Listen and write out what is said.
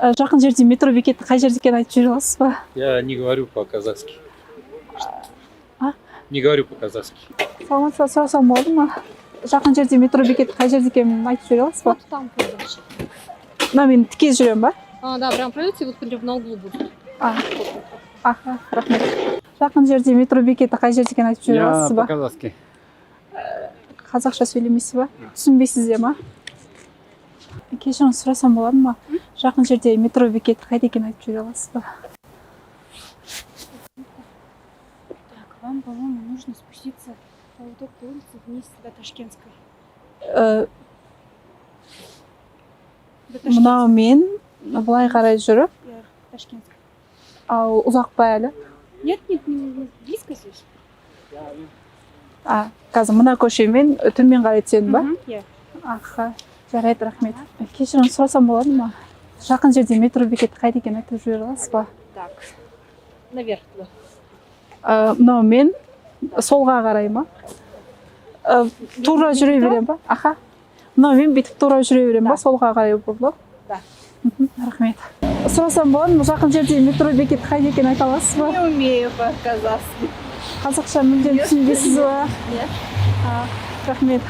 Жақын жерде метро бекеті қай жерде екенін айтып жібере аласыз ба? Я не говорю по-казахски. А? Не говорю по-казахски. Саламатсыз ба, сұрасам болады ма? Жақын жерде метро бекеті қай жерде екенін айтып жібере аласыз ба? Вот там дальше. Мына мен тіке жүремін ба? Да, прям пройдете, вот прям на углу будет. Аха, рахмет. Жақын жерде метро бекеті қай жерде екенін айтып жібере аласыз ба? по-казахски. Қазақша сөйлемейсіз ба? Түсінбейсіз ба? Кешірім сұрасам болады ма? Жақын жерде метро бекеті қайда екенін айтып жібере аласыз ба? Так, вам, по-моему, нужно спуститься по вот этой улице вниз до Ташкентской. Мынау мен былай қарай жүріп, Ташкентской. ал ұзақ па әлі? Нет, не близко здесь. Қазір мына көшемен төмен қарай түсемін ба? Иә. Аха, жарайды, рахмет. Кешірім сұрасам болады ма? Жақын жерде метро бекеті қайда екенін айтып жібере аласыз ба? Так, наверх туда. Мынау мен солға қарай ма? Тура жүре берем ба? Аха. Мынау мен бүйтіп тура жүре берем ба? Солға қарай бұрылып? Да. Рахмет. Сұрасам болады ма? Жақын жерде метро бекеті қайда екенін айта аласыз ба? Не умею по-казахски. Қазақша мүлдем түсінбейсіз ба? Нет. Рахмет.